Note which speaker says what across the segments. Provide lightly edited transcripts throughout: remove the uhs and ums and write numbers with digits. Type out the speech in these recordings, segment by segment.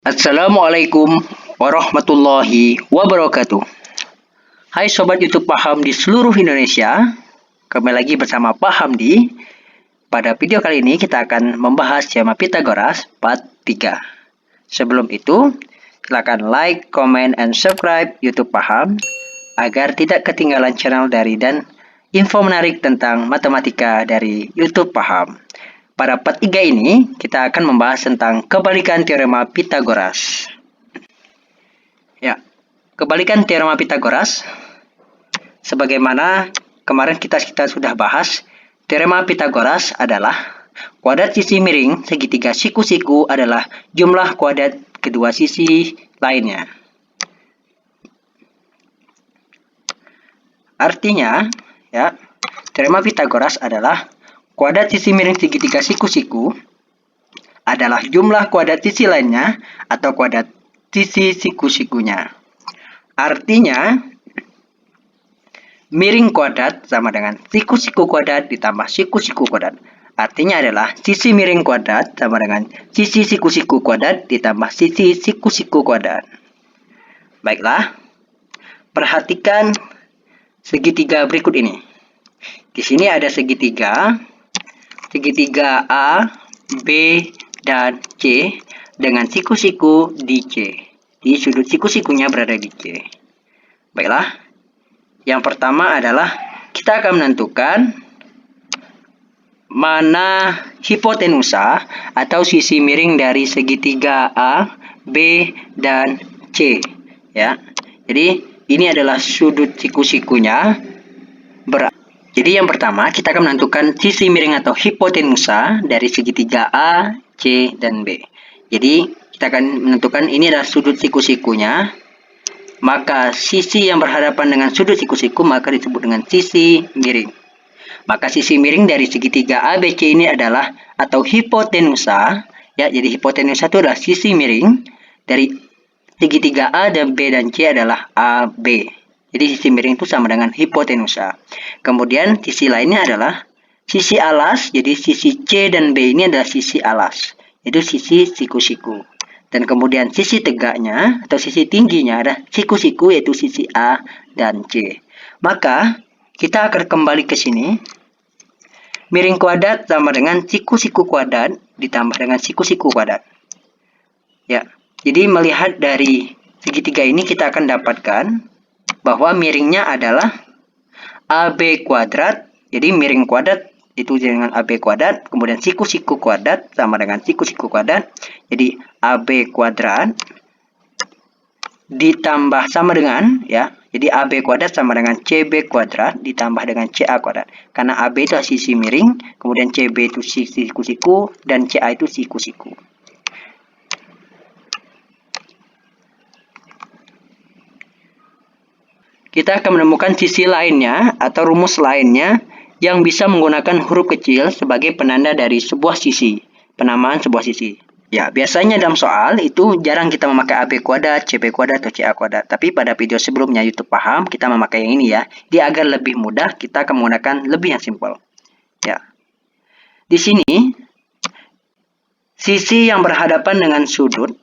Speaker 1: Assalamualaikum warahmatullahi wabarakatuh. Hai Sobat YouTube Paham di seluruh Indonesia. Kembali lagi bersama Pak Hamdi. Pada video kali ini kita akan membahas teorema Pitagoras part 3. Sebelum itu, silakan like, comment, and subscribe YouTube Paham agar tidak ketinggalan channel dari dan info menarik tentang matematika dari YouTube Paham. Pada part 3 ini, kita akan membahas tentang kebalikan teorema Pitagoras. Ya, kebalikan teorema Pitagoras, sebagaimana kemarin kita sudah bahas, teorema Pitagoras adalah kuadrat sisi miring segitiga siku-siku adalah jumlah kuadrat kedua sisi lainnya. Artinya, ya, teorema Pitagoras adalah kuadrat sisi miring segitiga siku-siku adalah jumlah kuadrat sisi lainnya atau kuadrat sisi siku-sikunya. Artinya, miring kuadrat sama dengan siku-siku kuadrat ditambah siku-siku kuadrat. Artinya adalah sisi miring kuadrat sama dengan sisi siku-siku kuadrat ditambah sisi siku-siku kuadrat. Baiklah, perhatikan segitiga berikut ini. Di sini ada segitiga A, B, dan C dengan siku-siku di C. Di sudut siku-sikunya berada di C. Baiklah, yang pertama adalah kita akan menentukan mana hipotenusa atau sisi miring dari segitiga A, B, dan C. Ya, jadi ini adalah sudut siku-sikunya. Jadi yang pertama kita akan menentukan sisi miring atau hipotenusa dari segitiga A, C, dan B. Jadi kita akan menentukan ini adalah sudut siku-sikunya. Maka sisi yang berhadapan dengan sudut siku-siku maka disebut dengan sisi miring. Maka sisi miring dari segitiga ABC ini adalah atau hipotenusa. Ya, jadi hipotenusa itu adalah sisi miring dari segitiga A dan B dan C adalah AB. Jadi sisi miring itu sama dengan hipotenusa. Kemudian sisi lainnya adalah sisi alas. Jadi sisi C dan B ini adalah sisi alas. Itu sisi siku-siku. Dan kemudian sisi tegaknya atau sisi tingginya adalah siku-siku yaitu sisi A dan C. Maka kita akan kembali ke sini. Miring kuadrat sama dengan siku-siku kuadrat ditambah dengan siku-siku kuadrat. Ya, jadi melihat dari segitiga ini kita akan dapatkan bahwa miringnya adalah AB kuadrat. Jadi miring kuadrat itu dengan AB kuadrat. Kemudian siku-siku kuadrat sama dengan siku-siku kuadrat. Jadi AB kuadrat ditambah sama dengan, ya. Jadi AB kuadrat sama dengan CB kuadrat ditambah dengan CA kuadrat. Karena AB itu sisi miring, kemudian CB itu sisi siku-siku, dan CA itu siku-siku. Kita akan menemukan sisi lainnya atau rumus lainnya yang bisa menggunakan huruf kecil sebagai penanda dari sebuah sisi, penamaan sebuah sisi. Ya, biasanya dalam soal itu jarang kita memakai AB kuadrat, CB kuadrat, atau CA kuadrat. Tapi pada video sebelumnya YouTube Paham, kita memakai yang ini ya. Dia agar lebih mudah, kita akan menggunakan lebih yang simpel. Ya. Di sini, sisi yang berhadapan dengan sudut,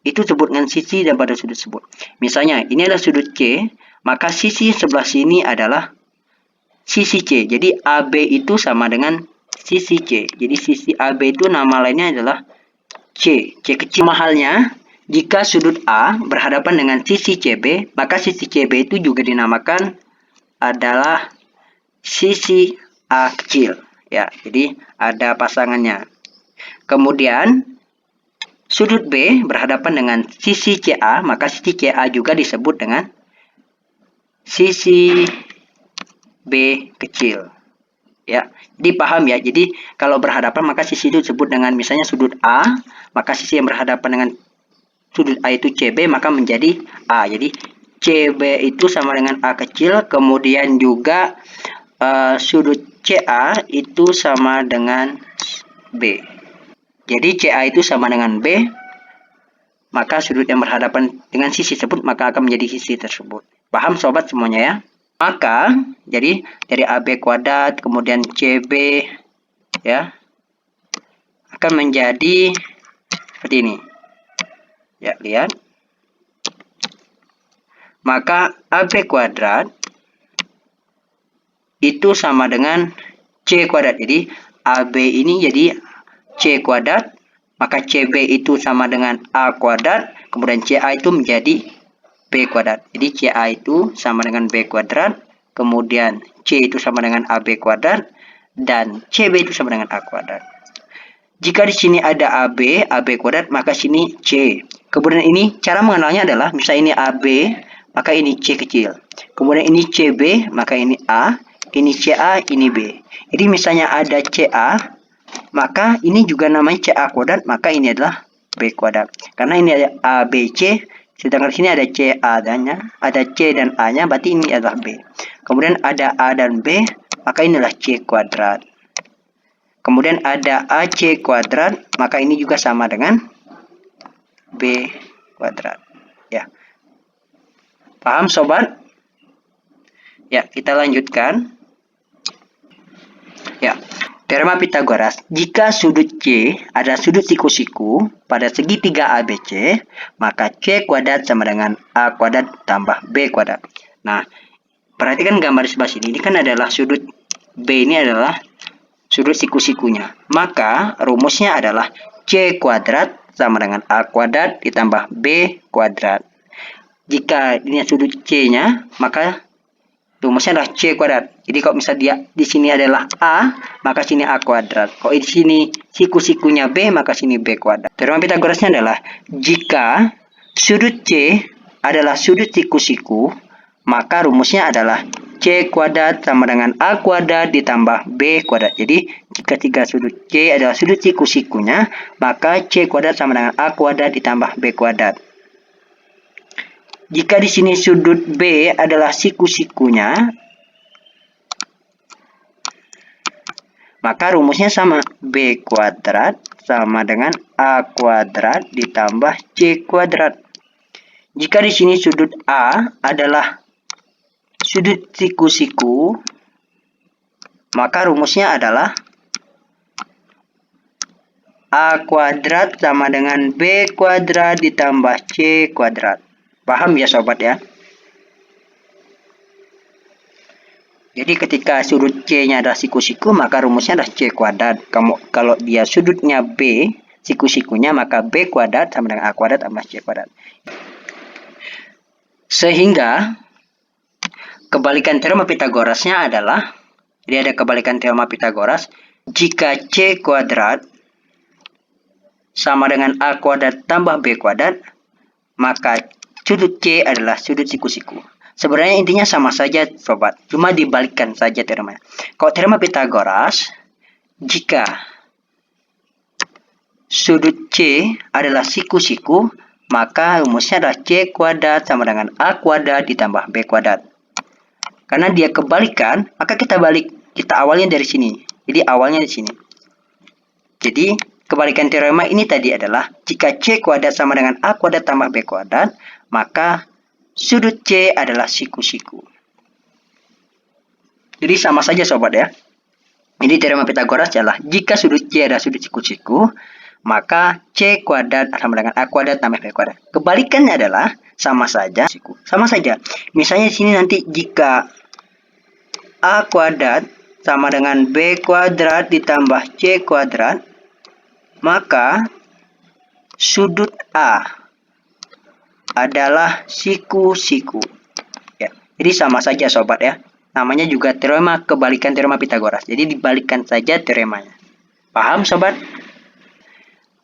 Speaker 1: itu sebut dengan sisi dan pada sudut sebut. Misalnya, ini adalah sudut C, maka sisi sebelah sini adalah sisi C. Jadi AB itu sama dengan sisi C. Jadi sisi AB itu nama lainnya adalah C. C kecil. Mahalnya, jika sudut A berhadapan dengan sisi CB, maka sisi CB itu juga dinamakan adalah sisi A kecil. Ya, jadi ada pasangannya. Kemudian sudut B berhadapan dengan sisi CA, maka sisi CA juga disebut dengan sisi B kecil. Ya, jadi paham ya. Jadi kalau berhadapan maka sisi itu disebut dengan misalnya sudut A, maka sisi yang berhadapan dengan sudut A itu CB maka menjadi A. Jadi CB itu sama dengan A kecil, kemudian juga sudut CA itu sama dengan B. Jadi CA itu sama dengan B, maka sudut yang berhadapan dengan sisi tersebut maka akan menjadi sisi tersebut. Paham sobat semuanya ya? Maka jadi dari AB kuadrat kemudian CB ya akan menjadi seperti ini. Ya, lihat. Maka AB kuadrat itu sama dengan C kuadrat. Jadi AB ini jadi C kuadrat, maka CB itu sama dengan A kuadrat, kemudian CA itu menjadi B kuadrat. Jadi CA itu sama dengan B kuadrat, kemudian C itu sama dengan AB kuadrat, dan CB itu sama dengan A kuadrat. Jika di sini ada AB kuadrat, maka sini C. Kemudian ini cara mengenalnya adalah, misalnya ini AB, maka ini C kecil. Kemudian ini CB, maka ini A, ini CA, ini B. Jadi misalnya ada CA, maka ini juga namanya CA kuadrat, maka ini adalah B kuadrat. Karena ini ada ABC, sedangkan sini ada CA dan ada C dan A-nya, berarti ini adalah B. Kemudian ada A dan B, maka inilah C kuadrat. Kemudian ada AC kuadrat, maka ini juga sama dengan B kuadrat. Ya. Paham sobat? Ya, kita lanjutkan. Ya, teorema Pitagoras. Jika sudut C adalah sudut siku-siku pada segitiga ABC, maka C kuadrat sama dengan A kuadrat tambah B kuadrat. Nah, perhatikan gambar di sebelah sini. Ini kan adalah sudut B, ini adalah sudut siku-sikunya. Maka rumusnya adalah C kuadrat sama dengan A kuadrat ditambah B kuadrat. Jika ini sudut C-nya, maka rumusnya adalah C kuadrat. Jadi kalau misalnya dia di sini adalah A, maka sini A kuadrat. Kalau di sini siku-sikunya B, maka sini B kuadrat. Teorema Pitagorasnya adalah jika sudut C adalah sudut siku-siku, maka rumusnya adalah C kuadrat sama dengan A kuadrat ditambah B kuadrat. Jadi jika tiga sudut C adalah sudut siku-sikunya, maka C kuadrat sama dengan A kuadrat ditambah B kuadrat. Jika di sini sudut B adalah siku-sikunya, maka rumusnya sama. B kuadrat sama dengan A kuadrat ditambah C kuadrat. Jika di sini sudut A adalah sudut siku-siku, maka rumusnya adalah A kuadrat sama dengan B kuadrat ditambah C kuadrat. Paham ya sobat ya? Jadi ketika sudut C-nya adalah siku-siku, maka rumusnya adalah C kuadrat. Kalau dia sudutnya B, siku-sikunya, maka B kuadrat sama dengan A kuadrat tambah C kuadrat. Sehingga kebalikan teorema Pitagorasnya adalah, jadi ada kebalikan teorema Pitagoras, jika C kuadrat sama dengan A kuadrat tambah B kuadrat, maka sudut C adalah sudut siku-siku. Sebenarnya intinya sama saja sobat, cuma dibalikkan saja teoremanya. Kalau teorema Pitagoras, jika sudut C adalah siku-siku, maka rumusnya adalah C kuadrat sama dengan A kuadrat ditambah B kuadrat. Karena dia kebalikan, maka kita awalnya dari sini. Jadi awalnya di sini. Jadi kebalikan teorema ini tadi adalah jika C kuadrat sama dengan A kuadrat tambah B kuadrat, maka sudut C adalah siku-siku. Jadi sama saja sobat ya. Jadi teorema Pitagoras adalah jika sudut C adalah sudut siku-siku, maka C kuadrat sama dengan A kuadrat tambah B kuadrat. Kebalikannya adalah sama saja. Sama saja. Misalnya di sini nanti jika A kuadrat sama dengan B kuadrat ditambah C kuadrat, maka sudut A adalah siku-siku. Ya, jadi sama saja sobat ya. Namanya juga teorema kebalikan teorema Pitagoras. Jadi dibalikkan saja teoremanya. Paham sobat?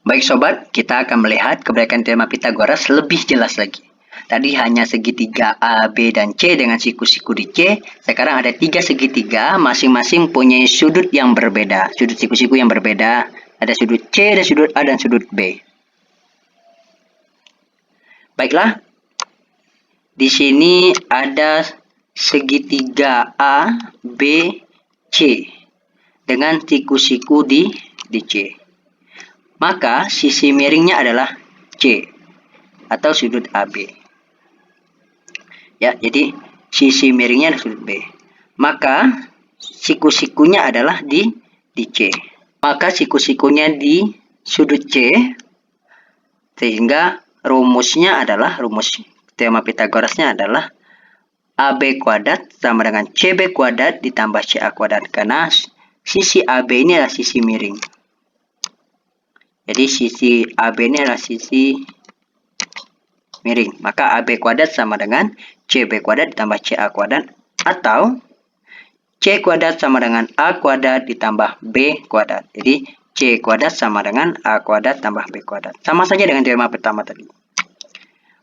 Speaker 1: Baik sobat, kita akan melihat kebalikan teorema Pitagoras lebih jelas lagi. Tadi hanya segitiga A, B, dan C dengan siku-siku di C. Sekarang ada 3 segitiga, masing-masing punya sudut yang berbeda. Sudut siku-siku yang berbeda. Ada sudut C, ada sudut A, dan sudut B. Baiklah, di sini ada segitiga A, B, C dengan siku-siku di C. Maka sisi miringnya adalah C atau sudut AB. Ya, jadi sisi miringnya adalah sudut B. Maka siku-sikunya adalah di C. Maka siku-sikunya di sudut C, sehingga rumusnya adalah, rumus teorema Pitagorasnya adalah AB kuadrat sama dengan CB kuadrat ditambah CA kuadrat. Karena sisi AB ini adalah sisi miring. Jadi sisi AB ini adalah sisi miring. Maka AB kuadrat sama dengan CB kuadrat ditambah CA kuadrat. Atau C kuadrat sama dengan A kuadrat ditambah B kuadrat. Jadi C kuadrat sama dengan A kuadrat tambah B kuadrat. Sama saja dengan teorema pertama tadi.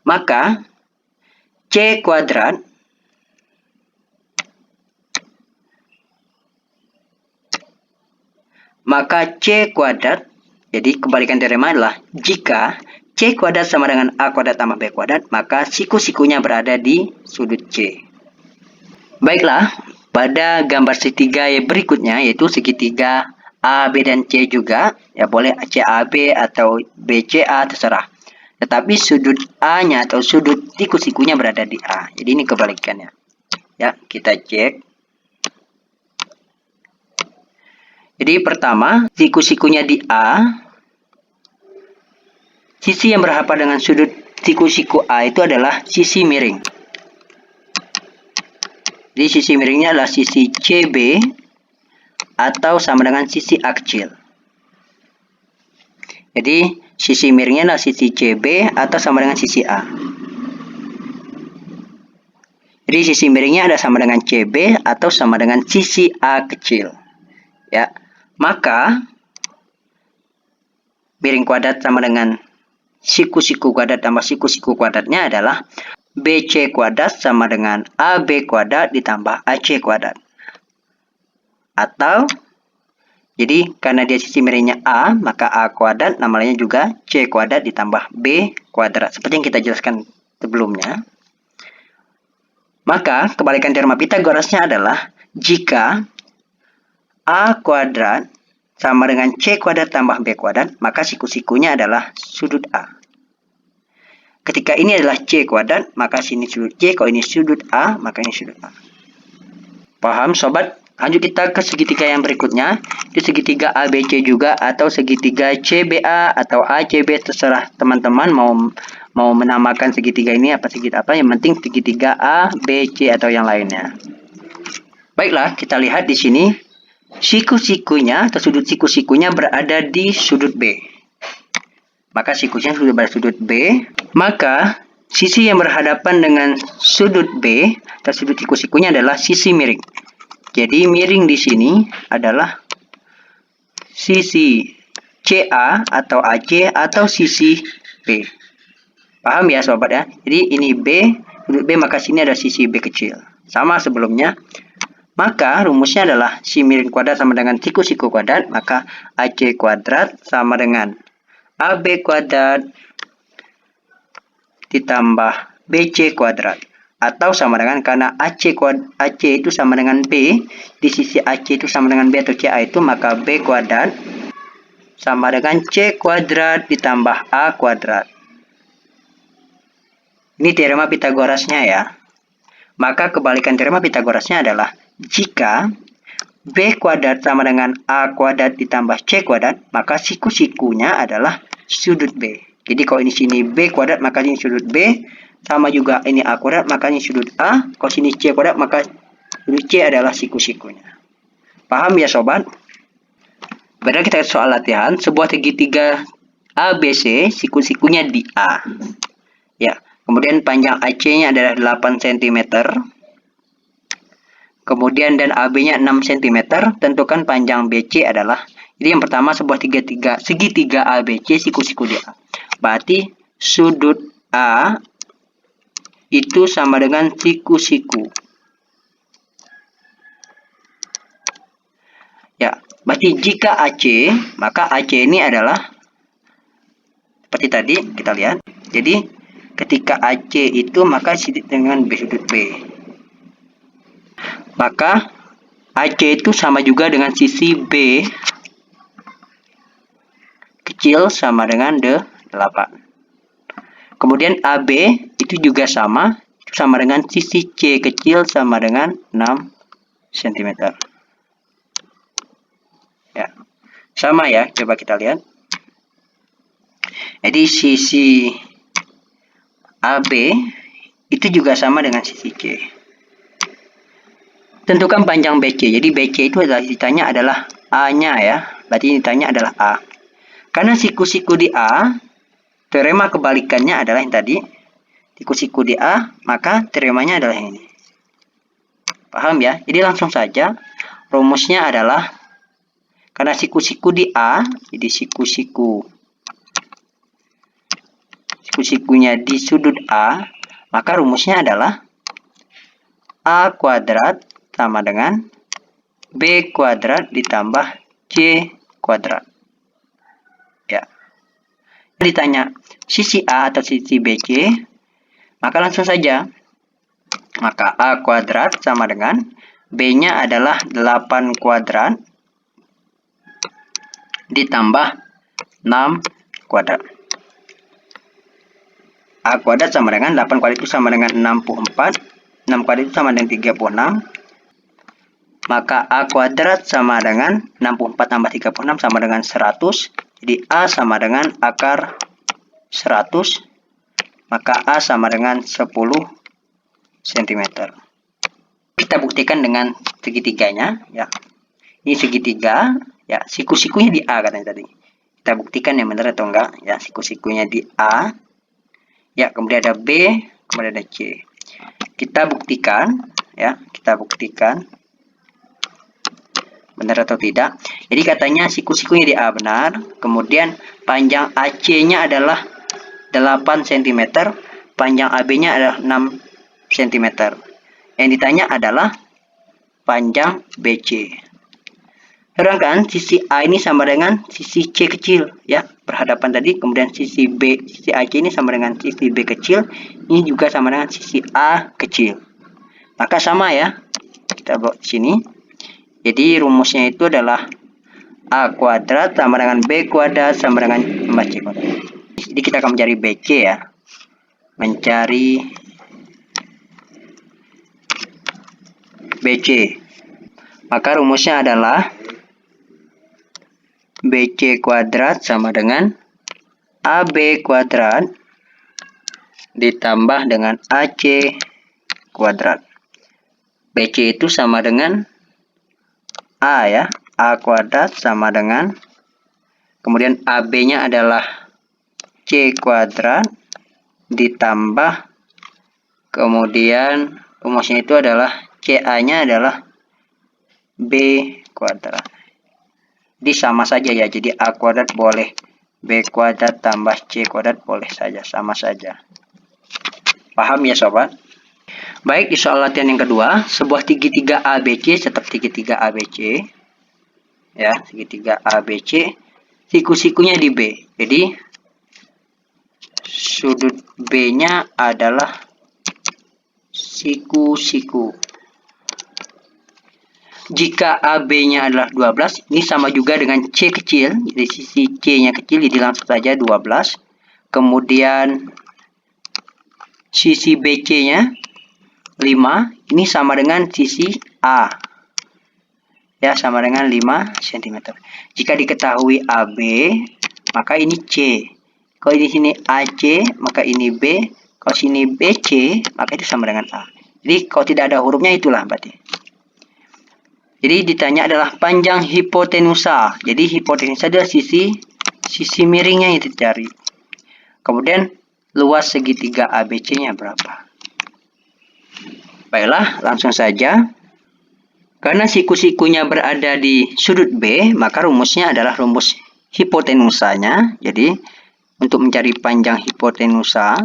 Speaker 1: Maka C kuadrat jadi kebalikan teorema adalah jika C kuadrat sama dengan A kuadrat tambah B kuadrat, maka siku-sikunya berada di sudut C. Baiklah, pada gambar segitiga yang berikutnya, yaitu segitiga A, B, dan C juga, ya boleh CAB atau BCA, terserah. Tetapi sudut A-nya atau sudut siku-sikunya berada di A. Jadi ini kebalikannya. Ya, kita cek. Jadi pertama, siku-sikunya di A. Sisi yang berhadapan dengan sudut siku-siku A itu adalah sisi miring. Jadi sisi miringnya adalah sisi CB atau sama dengan sisi A kecil. Jadi sisi miringnya adalah sisi CB atau sama dengan sisi A. Jadi sisi miringnya ada sama dengan CB atau sama dengan sisi A kecil. Ya. Maka miring kuadrat sama dengan siku-siku kuadrat tambah siku-siku kuadratnya adalah BC kuadrat sama dengan AB kuadrat ditambah AC kuadrat. Atau, jadi karena dia sisi miringnya A, maka A kuadrat namanya juga C kuadrat ditambah B kuadrat. Seperti yang kita jelaskan sebelumnya. Maka kebalikan teorema Pitagorasnya adalah jika A kuadrat sama dengan C kuadrat tambah B kuadrat, maka siku-sikunya adalah sudut A. Ketika ini adalah C kuadrat, maka sini sudut C. Kalau ini sudut A, maka ini sudut A. Paham, sobat? Lanjut kita ke segitiga yang berikutnya. Itu segitiga ABC juga atau segitiga CBA atau ACB, terserah teman-teman mau menamakan segitiga ini apa segitiga apa. Yang penting segitiga A, B, C atau yang lainnya. Baiklah, kita lihat di sini. Siku-sikunya atau sudut siku-sikunya berada di sudut B. Maka sikunya sudah berada sudut B. Maka sisi yang berhadapan dengan sudut B atau sudut siku-sikunya adalah sisi miring. Jadi miring di sini adalah sisi CA atau AC atau sisi B. Paham ya sobat ya? Jadi ini B, sudut B, maka sini ada sisi B kecil. Sama sebelumnya. Maka rumusnya adalah si miring kuadrat sama dengan siku-siku kuadrat. Maka AC kuadrat sama dengan AB kuadrat ditambah BC kuadrat. Atau sama dengan karena AC itu sama dengan B. Di sisi AC itu sama dengan B atau CA itu. Maka B kuadrat sama dengan C kuadrat ditambah A kuadrat. Ini teorema Pitagorasnya ya. Maka kebalikan teorema Pitagorasnya adalah jika B kuadrat sama dengan A kuadrat ditambah C kuadrat, maka siku-sikunya adalah sudut B. Jadi kalau ini sini B kuadrat, maka ini sudut B. Sama juga ini A kuadrat, maka ini sudut A. Kalau sini C kuadrat, maka sudut C adalah siku-sikunya. Paham ya sobat? Berarti kita soal latihan. Sebuah segitiga ABC, siku-sikunya di A. Ya. Kemudian panjang AC-nya adalah 8 cm. Kemudian dan AB-nya 6 cm. Tentukan panjang BC adalah. Jadi yang pertama sebuah segitiga ABC siku-siku di A. Berarti sudut A itu sama dengan siku-siku. Ya, berarti jika AC, maka AC ini adalah seperti tadi kita lihat. Jadi ketika AC itu maka dengan B sudut B. Maka AC itu sama juga dengan sisi B kecil sama dengan 8. Kemudian AB itu juga sama dengan sisi C kecil sama dengan 6 cm. Ya. Sama ya, coba kita lihat. Jadi sisi AB itu juga sama dengan sisi C. Tentukan panjang BC. Jadi BC itu adalah ditanya adalah A-nya ya. Berarti ditanya adalah A. Karena siku-siku di A, teorema kebalikannya adalah yang tadi. Siku-siku di A, maka teoremanya adalah yang ini. Paham ya? Jadi langsung saja. Rumusnya adalah, karena siku-siku di A, jadi siku-sikunya di sudut A, maka rumusnya adalah A kuadrat sama dengan B kuadrat ditambah C kuadrat. Ya. Ditanya sisi A atau sisi BC, maka langsung saja. Maka A kuadrat sama dengan B-nya adalah 8 kuadrat ditambah 6 kuadrat. A kuadrat sama dengan 8 kuadrat itu sama dengan 64. 6 kuadrat itu sama dengan 36. Maka A kuadrat sama dengan 64 tambah 36 sama dengan 100. Jadi A sama dengan akar 100. Maka A sama dengan 10 cm. Kita buktikan dengan segitiganya. Ya. Ini segitiga. Ya, siku-sikunya di A katanya tadi. Kita buktikan yang benar atau enggak. Ya, siku-sikunya di A. Ya, kemudian ada B, kemudian ada C. Kita buktikan. Ya, kita buktikan. Benar atau tidak. Jadi katanya siku-sikunya di A benar. Kemudian panjang AC-nya adalah 8 cm. Panjang AB-nya adalah 6 cm. Yang ditanya adalah panjang BC. Sedangkan sisi A ini sama dengan sisi C kecil. Ya, berhadapan tadi. Kemudian sisi B, sisi AC ini sama dengan sisi B kecil. Ini juga sama dengan sisi A kecil. Maka sama ya. Kita bawa di sini. Jadi rumusnya itu adalah A kuadrat sama dengan B kuadrat sama dengan C kuadrat. Jadi kita akan mencari BC ya. Mencari BC. Maka rumusnya adalah BC kuadrat sama dengan AB kuadrat ditambah dengan AC kuadrat. BC itu sama dengan A ya. A kuadrat sama dengan, kemudian AB-nya adalah C kuadrat ditambah, kemudian rumusnya itu adalah CA-nya adalah B kuadrat. Jadi sama saja ya. Jadi A kuadrat boleh B kuadrat tambah C kuadrat boleh saja. Sama saja. Paham ya sobat? Baik, di soal latihan yang kedua, sebuah segitiga ABC tetap segitiga ABC. Ya, segitiga ABC, siku-sikunya di B. Jadi sudut B-nya adalah siku-siku. Jika AB-nya adalah 12, ini sama juga dengan C kecil. Jadi sisi C-nya kecil, jadi langsung saja 12. Kemudian sisi BC-nya 5, ini sama dengan sisi A. Ya, sama dengan 5 cm. Jika diketahui AB, maka ini C. Kalau di sini AC, maka ini B. Kalau sini BC, maka itu sama dengan A. Jadi kalau tidak ada hurufnya itulah berarti. Jadi ditanya adalah panjang hipotenusa. Jadi hipotenusa adalah sisi miringnya yang dicari. Kemudian luas segitiga ABC-nya berapa? Baiklah, langsung saja. Karena siku-sikunya berada di sudut B, maka rumusnya adalah rumus hipotenusanya. Jadi, untuk mencari panjang hipotenusa,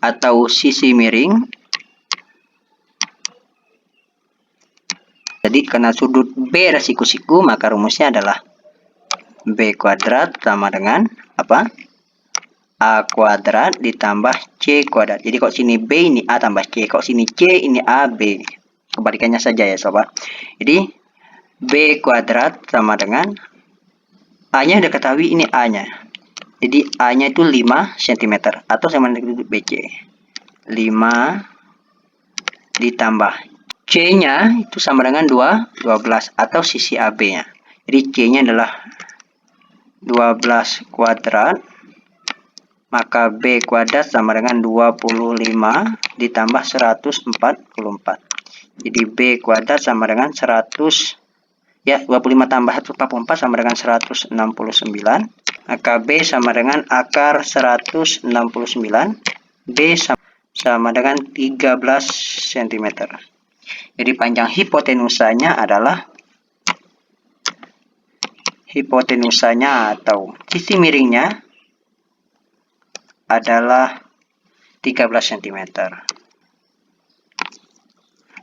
Speaker 1: atau sisi miring, jadi karena sudut B ada siku-siku, maka rumusnya adalah B kuadrat sama dengan apa? A kuadrat ditambah C kuadrat. Jadi kalau sini B ini A tambah C. Kalau sini C ini A B. Kebalikannya saja ya sobat. Jadi B kuadrat sama dengan A-nya sudah ketahui, ini A-nya. Jadi A-nya itu 5 cm atau sama dengan BC. 5 ditambah C-nya itu sama dengan 12 atau sisi AB-nya. Jadi C-nya adalah 12 kuadrat, maka B kuadrat sama dengan 25 ditambah 144. Jadi B kuadrat sama dengan 100, ya 25 tambah 144 sama dengan 169. Maka B sama dengan akar 169. B sama dengan 13 cm. Jadi panjang hipotenusanya atau sisi miringnya adalah 13 cm.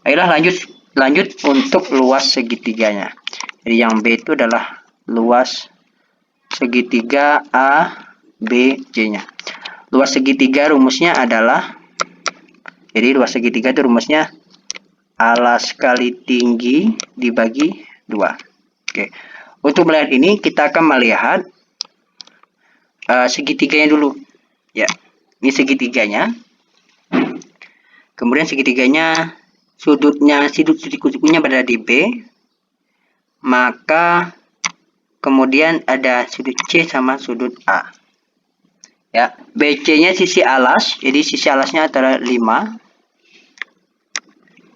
Speaker 1: Ayolah lanjut untuk luas segitiganya. Jadi yang B itu adalah luas segitiga A, B, C-nya. Luas segitiga rumusnya adalah, jadi luas segitiga itu rumusnya alas kali tinggi dibagi 2. Oke. Untuk melihat ini, kita akan melihat segitiganya dulu. Ya, ini segitiganya. Kemudian segitiganya, sudut sikunya berada di B. Maka kemudian ada sudut C sama sudut A. Ya, BC-nya sisi alas, jadi sisi alasnya adalah 5.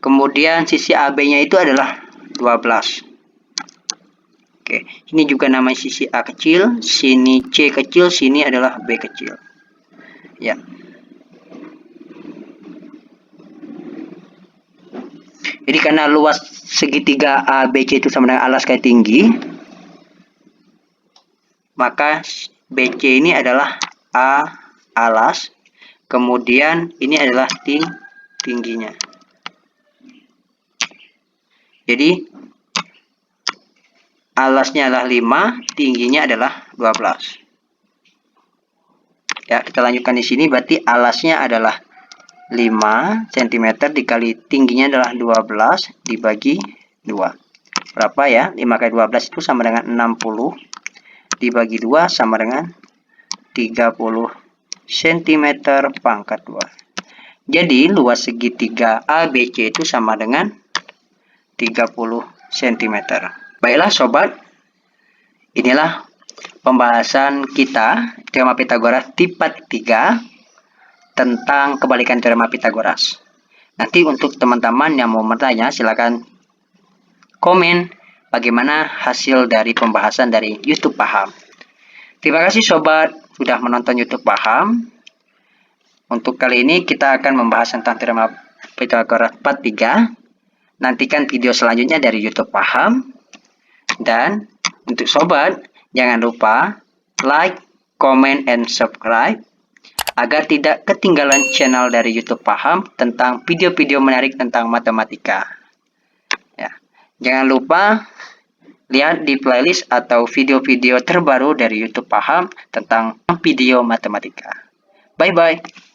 Speaker 1: Kemudian sisi AB-nya itu adalah 12. Oke, ini juga namanya sisi A kecil, sini C kecil, sini adalah B kecil. Ya. Jadi karena luas segitiga ABC itu sama dengan alas kali tinggi, maka BC ini adalah A alas, kemudian ini adalah tingginya. Jadi alasnya adalah 5, tingginya adalah 12. Ya, kita lanjutkan di sini, berarti alasnya adalah 5 cm dikali tingginya adalah 12 dibagi 2. Berapa ya? 5 kali 12 itu sama dengan 60 dibagi 2 sama dengan 30 cm pangkat 2. Jadi luas segitiga ABC itu sama dengan 30 cm. Baiklah sobat, inilah pembahasan kita teorema Pythagoras tipe 3 tentang kebalikan teorema Pythagoras. Nanti untuk teman-teman yang mau bertanya, silakan komen bagaimana hasil dari pembahasan dari YouTube Paham. Terima kasih sobat sudah menonton YouTube Paham. Untuk kali ini kita akan membahas tentang teorema Pythagoras part 3. Nantikan video selanjutnya dari YouTube Paham. Dan untuk sobat, jangan lupa like, comment, and subscribe agar tidak ketinggalan channel dari YouTube Paham tentang video-video menarik tentang matematika. Ya. Jangan lupa lihat di playlist atau video-video terbaru dari YouTube Paham tentang video matematika. Bye-bye.